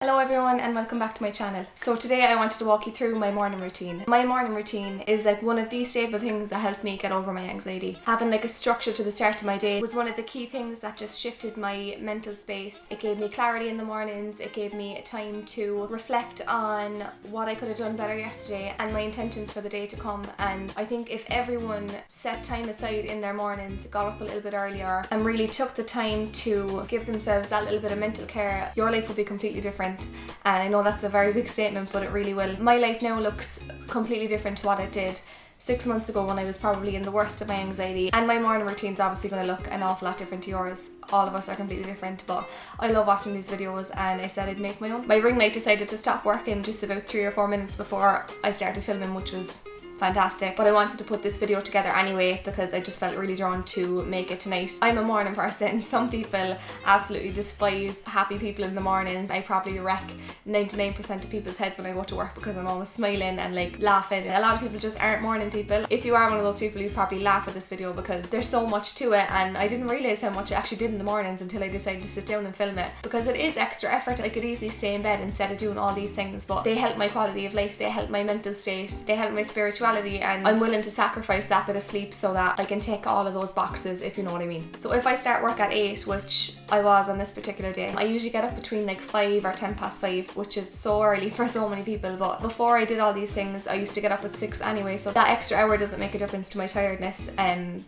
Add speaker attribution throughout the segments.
Speaker 1: Hello everyone and welcome back to my channel. So today I wanted to walk you through my morning routine. My morning routine is like one of the staple things that helped me get over my anxiety. Having like a structure to the start of my day was one of the key things that just shifted my mental space. It gave me clarity in the mornings, it gave me time to reflect on what I could have done better yesterday and my intentions for the day to come. And I think if everyone set time aside in their mornings, got up a little bit earlier and really took the time to give themselves that little bit of mental care, your life will be completely different. And I know that's a very big statement, but it really will. My life now looks completely different to what it did 6 months ago when I was probably in the worst of my anxiety. And my morning routine's obviously going to look an awful lot different to yours. All of us are completely different, but I love watching these videos and I said I'd make my own. My ring light decided to stop working just about 3 or 4 minutes before I started filming, which was fantastic, but I wanted to put this video together anyway because I just felt really drawn to make it tonight. I'm a morning person. Some people absolutely despise happy people in the mornings. I probably wreck 99% of people's heads when I go to work because I'm always smiling and like laughing. A lot of people just aren't morning people. If you are one of those people, you probably laugh at this video because there's so much to it, and I didn't realise how much I actually did in the mornings until I decided to sit down and film it, because it is extra effort. I could easily stay in bed instead of doing all these things, but they help my quality of life, they help my mental state, they help my spirituality, and I'm willing to sacrifice that bit of sleep so that I can tick all of those boxes, if you know what I mean. So if I start work at 8, which I was on this particular day, I usually get up between like 5 or 10 past 5, which is so early for so many people, but before I did all these things I used to get up at 6 anyway, so that extra hour doesn't make a difference to my tiredness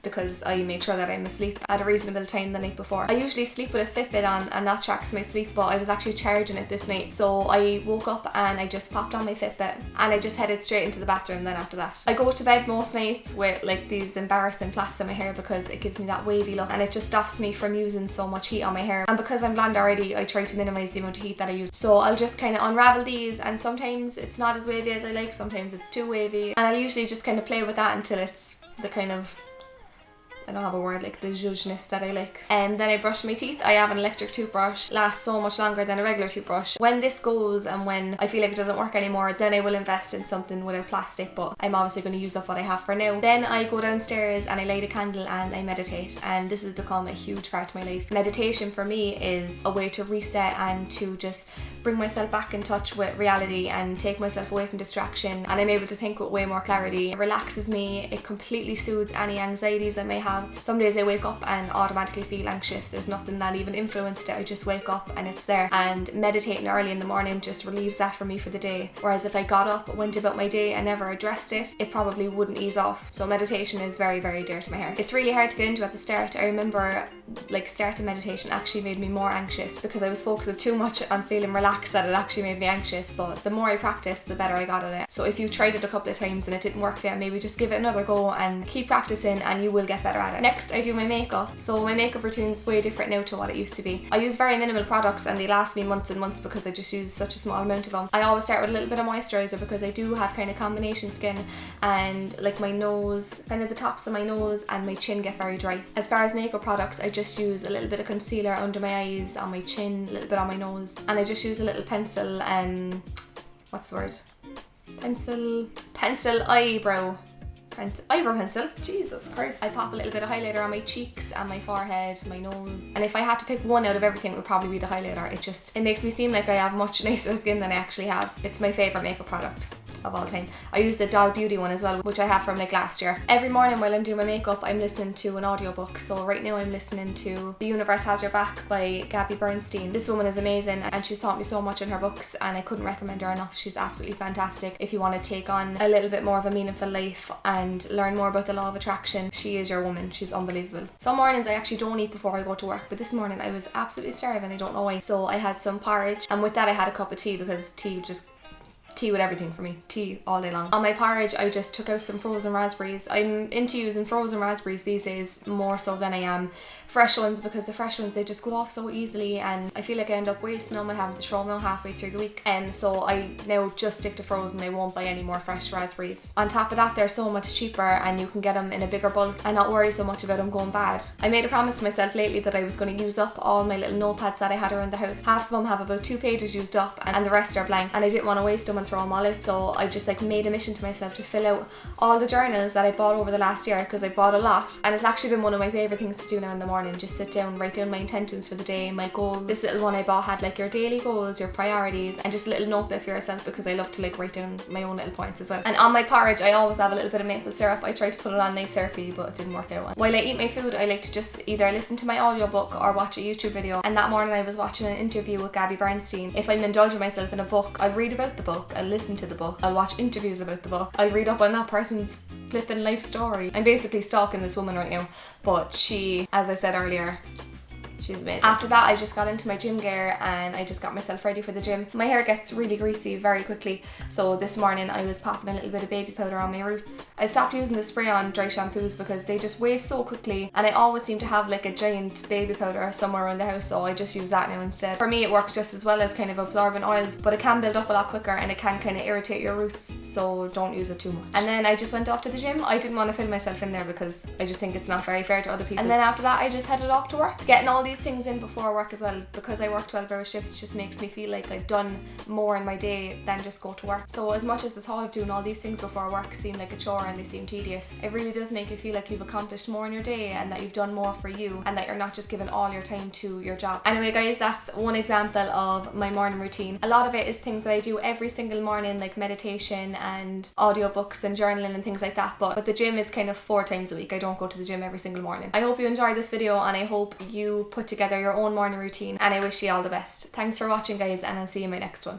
Speaker 1: because I make sure that I'm asleep at a reasonable time the night before. I usually sleep with a Fitbit on and that tracks my sleep, but I was actually charging it this night, so I woke up and I just popped on my Fitbit and I just headed straight into the bathroom then after that. I go to bed most nights with like these embarrassing plaits in my hair because it gives me that wavy look and it just stops me from using so much heat on my hair, and because I'm blonde already I try to minimise the amount of heat that I use. So I'll just kind of unravel these, and sometimes it's not as wavy as I like, sometimes it's too wavy, and I'll usually just kind of play with that until it's the kind of, I don't have a word, like the zhuzhness that I like. And then I brush my teeth. I have an electric toothbrush, lasts so much longer than a regular toothbrush. When this goes and when I feel like it doesn't work anymore, then I will invest in something without plastic, but I'm obviously going to use up what I have for now. Then I go downstairs and I light a candle and I meditate, and this has become a huge part of my life. Meditation for me is a way to reset and to just bring myself back in touch with reality and take myself away from distraction, and I'm able to think with way more clarity. It relaxes me, it completely soothes any anxieties I may have. Some days I wake up and automatically feel anxious. There's nothing that even influenced it. I just wake up and it's there, and meditating early in the morning just relieves that for me for the day. Whereas if I got up, went about my day and never addressed it, it probably wouldn't ease off. So meditation is very, very dear to my heart. It's really hard to get into at the start. I remember like starting meditation actually made me more anxious because I was focusing too much on feeling relaxed that it actually made me anxious, but the more I practiced the better I got at it. So if you tried it a couple of times and it didn't work for you, maybe just give it another go and keep practicing and you will get better at it. Next I do my makeup. So my makeup routine's way different now to what it used to be. I use very minimal products and they last me months and months because I just use such a small amount of them. I always start with a little bit of moisturiser because I do have kind of combination skin, and like my nose, kind of the tops of my nose and my chin get very dry. As far as makeup products, I just use a little bit of concealer under my eyes, on my chin, a little bit on my nose, and I just use a little pencil, what's the word? Eyebrow pencil, Jesus Christ. I pop a little bit of highlighter on my cheeks and my forehead, my nose, and if I had to pick one out of everything, it would probably be the highlighter. It makes me seem like I have much nicer skin than I actually have. It's my favourite makeup product of all time. I use the Doll Beauty one as well, which I have from like last year. Every morning while I'm doing my makeup, I'm listening to an audiobook. So right now I'm listening to The Universe Has Your Back by Gabby Bernstein. This woman is amazing and she's taught me so much in her books, and I couldn't recommend her enough. She's absolutely fantastic if you want to take on a little bit more of a meaningful life and learn more about the law of attraction. She is your woman. She's unbelievable. Some mornings I actually don't eat before I go to work, but this morning I was absolutely starving. I don't know why. So I had some porridge, and with that I had a cup of tea because tea with everything for me. Tea all day long. On my porridge I just took out some frozen raspberries. I'm into using frozen raspberries these days more so than I am fresh ones, because the fresh ones, they just go off so easily and I feel like I end up wasting them and having to throw them out halfway through the week. So I now just stick to frozen. I won't buy any more fresh raspberries. On top of that, they're so much cheaper and you can get them in a bigger bulk and not worry so much about them going bad. I made a promise to myself lately that I was going to use up all my little notepads that I had around the house. Half of them have about 2 pages used up and the rest are blank, and I didn't want to waste them and throw them all out. So I've just like made a mission to myself to fill out all the journals that I bought over the last year, because I bought a lot, and it's actually been one of my favourite things to do now in the morning. Just sit down, write down my intentions for the day, my goals. This little one I bought had like your daily goals, your priorities, and just a little notebook for yourself, because I love to like write down my own little points as well. And on my porridge I always have a little bit of maple syrup. I tried to put it on nice syrupy, but it didn't work out. While I eat my food, I like to just either listen to my audiobook or watch a YouTube video, and that morning I was watching an interview with Gabby Bernstein. If I'm indulging myself in a book, I'll read about the book, I'll listen to the book, I'll watch interviews about the book, I'll read up on that person's flipping life story. I'm basically stalking this woman right now, but she, as I said earlier, she's amazing. After that I just got into my gym gear and I just got myself ready for the gym. My hair gets really greasy very quickly, so this morning I was popping a little bit of baby powder on my roots. I stopped using the spray on dry shampoos because they just waste so quickly, and I always seem to have like a giant baby powder somewhere around the house, so I just use that now instead. For me it works just as well as kind of absorbing oils, but it can build up a lot quicker and it can kind of irritate your roots, so don't use it too much. And then I just went off to the gym. I didn't want to fill myself in there because I just think it's not very fair to other people. And then after that I just headed off to work. Getting all these things in before work as well, because I work 12-hour shifts, just makes me feel like I've done more in my day than just go to work. So as much as the thought of doing all these things before work seem like a chore and they seem tedious, it really does make you feel like you've accomplished more in your day and that you've done more for you and that you're not just giving all your time to your job. Anyway guys, that's one example of my morning routine. A lot of it is things that I do every single morning, like meditation and audiobooks and journaling and things like that, but the gym is kind of 4 times a week. I don't go to the gym every single morning. I hope you enjoyed this video and I hope you put together your own morning routine, and I wish you all the best. Thanks for watching guys, and I'll see you in my next one.